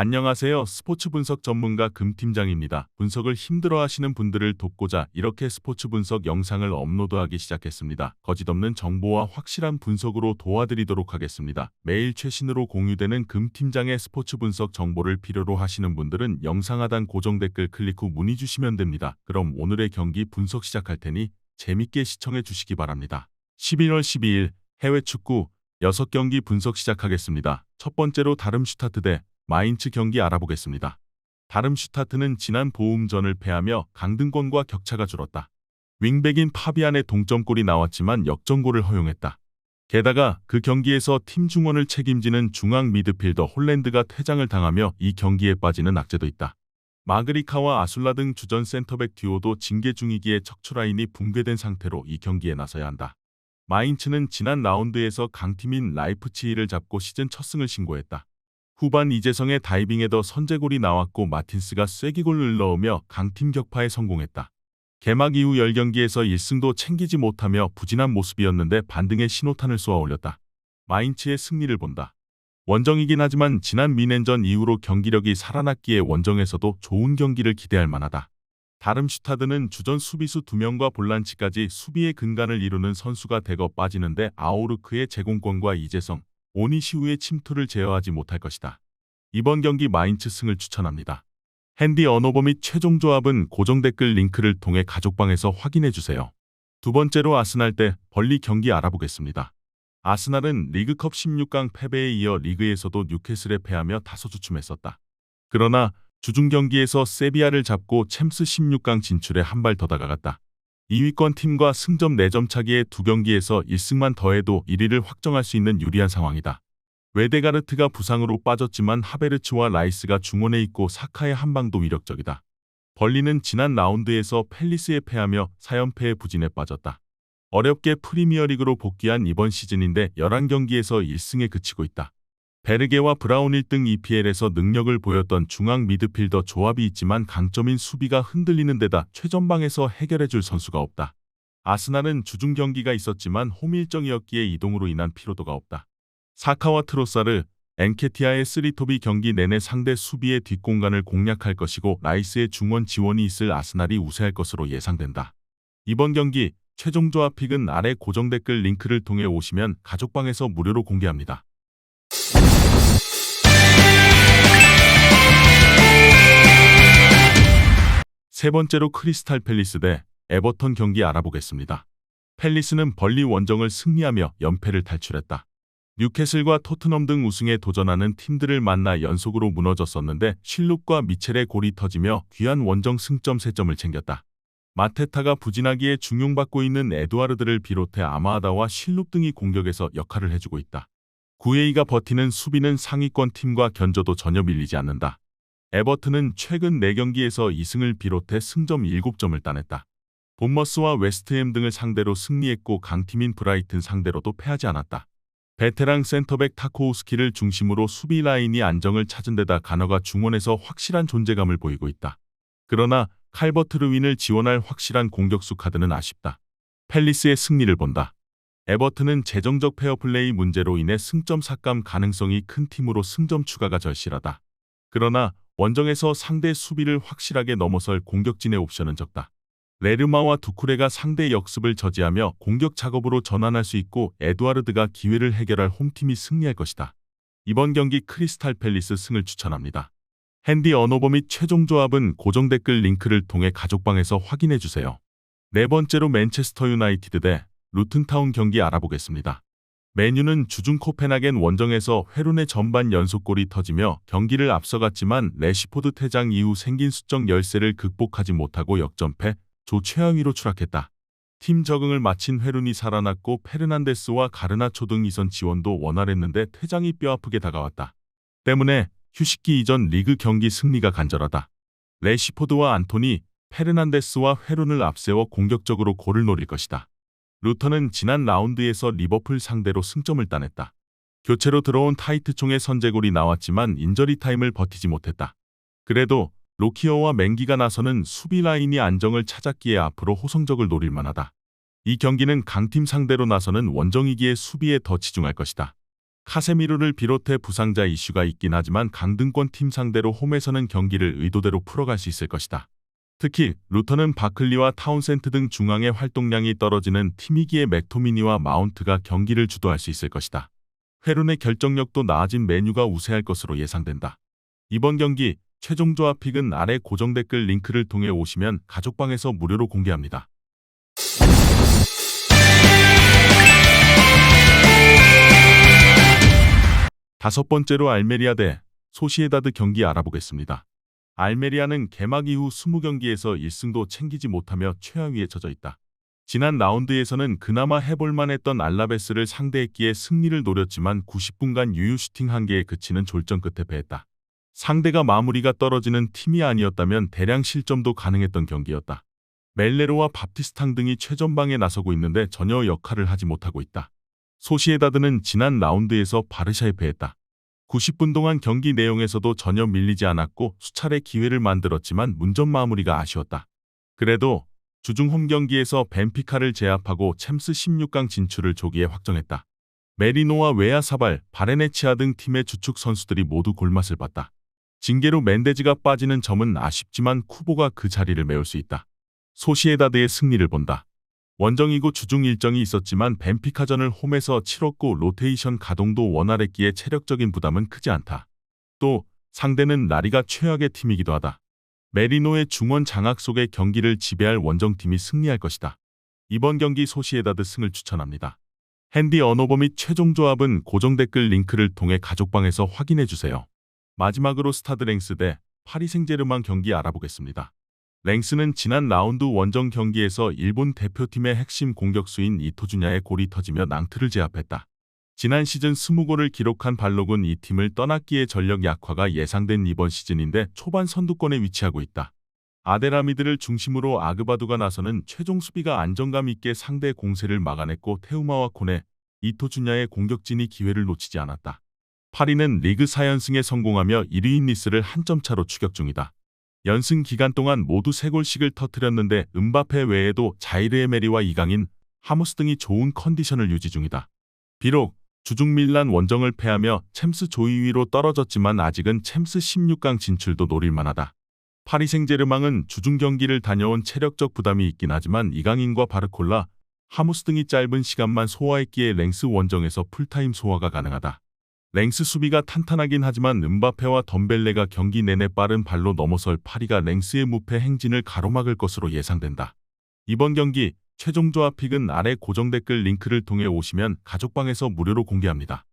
안녕하세요. 스포츠 분석 전문가 금팀장입니다. 분석을 힘들어하시는 분들을 돕고자 이렇게 스포츠 분석 영상을 업로드하기 시작했습니다. 거짓없는 정보와 확실한 분석으로 도와드리도록 하겠습니다. 매일 최신으로 공유되는 금팀장의 스포츠 분석 정보를 필요로 하시는 분들은 영상 하단 고정 댓글 클릭 후 문의 주시면 됩니다. 그럼 오늘의 경기 분석 시작할 테니 재밌게 시청해 주시기 바랍니다. 11월 12일 해외 축구 6경기 분석 시작하겠습니다. 첫 번째로 다름슈타트 대 마인츠 경기 알아보겠습니다. 다름슈타트는 지난 보움전을 패하며 강등권과 격차가 줄었다. 윙백인 파비안의 동점골이 나왔지만 역전골을 허용했다. 게다가 그 경기에서 팀 중원을 책임지는 중앙 미드필더 홀랜드가 퇴장을 당하며 이 경기에 빠지는 악재도 있다. 마그리카와 아술라 등 주전 센터백 듀오도 징계 중이기에 척추라인이 붕괴된 상태로 이 경기에 나서야 한다. 마인츠는 지난 라운드에서 강팀인 라이프치히를 잡고 시즌 첫 승을 신고했다. 후반 이재성의 다이빙 헤더 선제골이 나왔고 마틴스가 쐐기골을 넣으며 강팀 격파에 성공했다. 개막 이후 10경기에서 1승도 챙기지 못하며 부진한 모습이었는데 반등의 신호탄을 쏘아 올렸다. 마인츠의 승리를 본다. 원정이긴 하지만 지난 미넨전 이후로 경기력이 살아났기에 원정에서도 좋은 경기를 기대할 만하다. 다름슈타드는 주전 수비수 2명과 볼란치까지 수비의 근간을 이루는 선수가 대거 빠지는데 아우르크의 제공권과 이재성, 오니시우의 침투를 제어하지 못할 것이다. 이번 경기 마인츠 승을 추천합니다. 핸디 언어버 및 최종 조합은 고정 댓글 링크를 통해 가족방에서 확인해주세요. 두 번째로 아스날 대 벌리 경기 알아보겠습니다. 아스날은 리그컵 16강 패배에 이어 리그에서도 뉴캐슬에 패하며 다소 주춤했었다. 그러나 주중 경기에서 세비야를 잡고 챔스 16강 진출에 한 발 더 다가갔다. 2위권 팀과 승점 4점 차기의 두 경기에서 1승만 더해도 1위를 확정할 수 있는 유리한 상황이다. 웨데가르트가 부상으로 빠졌지만 하베르츠와 라이스가 중원에 있고 사카의 한방도 위력적이다. 벌리는 지난 라운드에서 팰리스에 패하며 4연패의 부진에 빠졌다. 어렵게 프리미어리그로 복귀한 이번 시즌인데 11경기에서 1승에 그치고 있다. 베르게와 브라운 1등 EPL에서 능력을 보였던 중앙 미드필더 조합이 있지만 강점인 수비가 흔들리는 데다 최전방에서 해결해줄 선수가 없다. 아스날은 주중 경기가 있었지만 홈 일정이었기에 이동으로 인한 피로도가 없다. 사카와 트로사르, 엔케티아의 쓰리톱이 경기 내내 상대 수비의 뒷공간을 공략할 것이고 라이스의 중원 지원이 있을 아스날이 우세할 것으로 예상된다. 이번 경기 최종 조합 픽은 아래 고정 댓글 링크를 통해 오시면 가족방에서 무료로 공개합니다. 세 번째로 크리스탈 팰리스 대 에버턴 경기 알아보겠습니다. 팰리스는 벌리 원정을 승리하며 연패를 탈출했다. 뉴캐슬과 토트넘 등 우승에 도전하는 팀들을 만나 연속으로 무너졌었는데 실룩과 미첼의 골이 터지며 귀한 원정 승점 3점을 챙겼다. 마테타가 부진하기에 중용받고 있는 에두아르드를 비롯해 아마하다와 실룩 등이 공격에서 역할을 해주고 있다. 구에이가 버티는 수비는 상위권 팀과 견져도 전혀 밀리지 않는다. 에버튼은 최근 4경기에서 2승을 비롯해 승점 7점을 따냈다. 본머스와 웨스트햄 등을 상대로 승리했고 강팀인 브라이튼 상대로도 패하지 않았다. 베테랑 센터백 타코우스키를 중심으로 수비 라인이 안정을 찾은 데다 가너가 중원에서 확실한 존재감을 보이고 있다. 그러나 칼버트 르윈을 지원할 확실한 공격수 카드는 아쉽다. 팰리스의 승리를 본다. 에버튼은 재정적 페어플레이 문제로 인해 승점 삭감 가능성이 큰 팀으로 승점 추가가 절실하다. 그러나 원정에서 상대 수비를 확실하게 넘어설 공격진의 옵션은 적다. 레르마와 두쿠레가 상대 역습을 저지하며 공격 작업으로 전환할 수 있고 에두아르드가 기회를 해결할 홈팀이 승리할 것이다. 이번 경기 크리스탈 팰리스 승을 추천합니다. 핸디 언어버 및 최종 조합은 고정 댓글 링크를 통해 가족방에서 확인해주세요. 네 번째로 맨체스터 유나이티드 대 루튼타운 경기 알아보겠습니다. 맨유는 주중 코펜하겐 원정에서 회룬의 전반 연속골이 터지며 경기를 앞서갔지만 레시포드 퇴장 이후 생긴 수적 열세를 극복하지 못하고 역전패, 조 최하위로 추락했다. 팀 적응을 마친 회룬이 살아났고 페르난데스와 가르나초 등 이선 지원도 원활했는데 퇴장이 뼈아프게 다가왔다. 때문에 휴식기 이전 리그 경기 승리가 간절하다. 레시포드와 안토니, 페르난데스와 회룬을 앞세워 공격적으로 골을 노릴 것이다. 루턴은 지난 라운드에서 리버풀 상대로 승점을 따냈다. 교체로 들어온 타이트총의 선제골이 나왔지만 인저리 타임을 버티지 못했다. 그래도 로키어와 맹기가 나서는 수비 라인이 안정을 찾았기에 앞으로 호성적을 노릴 만하다. 이 경기는 강팀 상대로 나서는 원정이기에 수비에 더 치중할 것이다. 카세미로를 비롯해 부상자 이슈가 있긴 하지만 강등권 팀 상대로 홈에서는 경기를 의도대로 풀어갈 수 있을 것이다. 특히 루턴은 바클리와 타운센트 등 중앙의 활동량이 떨어지는 팀이기에 맥토미니와 마운트가 경기를 주도할 수 있을 것이다. 회론의 결정력도 나아진 메뉴가 우세할 것으로 예상된다. 이번 경기 최종 조합 픽은 아래 고정 댓글 링크를 통해 오시면 가족방에서 무료로 공개합니다. 다섯 번째로 알메리아 대 소시에다드 경기 알아보겠습니다. 알메리아는 개막 이후 20경기에서 1승도 챙기지 못하며 최하위에 처져 있다. 지난 라운드에서는 그나마 해볼만 했던 알라베스를 상대했기에 승리를 노렸지만 90분간 유유 슈팅 1개에 그치는 졸전 끝에 패했다. 상대가 마무리가 떨어지는 팀이 아니었다면 대량 실점도 가능했던 경기였다. 멜레로와 밥티스탕 등이 최전방에 나서고 있는데 전혀 역할을 하지 못하고 있다. 소시에다드는 지난 라운드에서 바르샤에 패했다. 90분 동안 경기 내용에서도 전혀 밀리지 않았고 수차례 기회를 만들었지만 문전 마무리가 아쉬웠다. 그래도 주중 홈 경기에서 벤피카를 제압하고 챔스 16강 진출을 조기에 확정했다. 메리노와 웨아사발, 바레네치아 등 팀의 주축 선수들이 모두 골맛을 봤다. 징계로 멘데즈가 빠지는 점은 아쉽지만 쿠보가 그 자리를 메울 수 있다. 소시에다드의 승리를 본다. 원정이고 주중 일정이 있었지만 벤피카전을 홈에서 치렀고 로테이션 가동도 원활했기에 체력적인 부담은 크지 않다. 또 상대는 라리가 최악의 팀이기도 하다. 메리노의 중원 장악 속에 경기를 지배할 원정팀이 승리할 것이다. 이번 경기 소시에다드 승을 추천합니다. 핸디 언어버 및 최종 조합은 고정 댓글 링크를 통해 가족방에서 확인해주세요. 마지막으로 스타드 랭스 대 파리 생제르맹 경기 알아보겠습니다. 랭스는 지난 라운드 원정 경기에서 일본 대표팀의 핵심 공격수인 이토주냐의 골이 터지며 낭트를 제압했다. 지난 시즌 20골을 기록한 발록은 이 팀을 떠났기에 전력 약화가 예상된 이번 시즌인데 초반 선두권에 위치하고 있다. 아데라미드를 중심으로 아그바두가 나서는 최종 수비가 안정감 있게 상대 공세를 막아냈고 테우마와 코네, 이토주냐의 공격진이 기회를 놓치지 않았다. 파리는 리그 4연승에 성공하며 1위인 니스를 한 점 차로 추격 중이다. 연승 기간 동안 모두 3골씩을 터뜨렸는데 음바페 외에도 자이르 에메리와 이강인, 하무스 등이 좋은 컨디션을 유지 중이다. 비록 주중 밀란 원정을 패하며 챔스 조 2위로 떨어졌지만 아직은 챔스 16강 진출도 노릴만하다. 파리 생제르맹은 주중 경기를 다녀온 체력적 부담이 있긴 하지만 이강인과 바르콜라, 하무스 등이 짧은 시간만 소화했기에 랭스 원정에서 풀타임 소화가 가능하다. 랭스 수비가 탄탄하긴 하지만 음바페와 덤벨레가 경기 내내 빠른 발로 넘어설 파리가 랭스의 무패 행진을 가로막을 것으로 예상된다. 이번 경기 최종 조합 픽은 아래 고정 댓글 링크를 통해 오시면 가족방에서 무료로 공개합니다.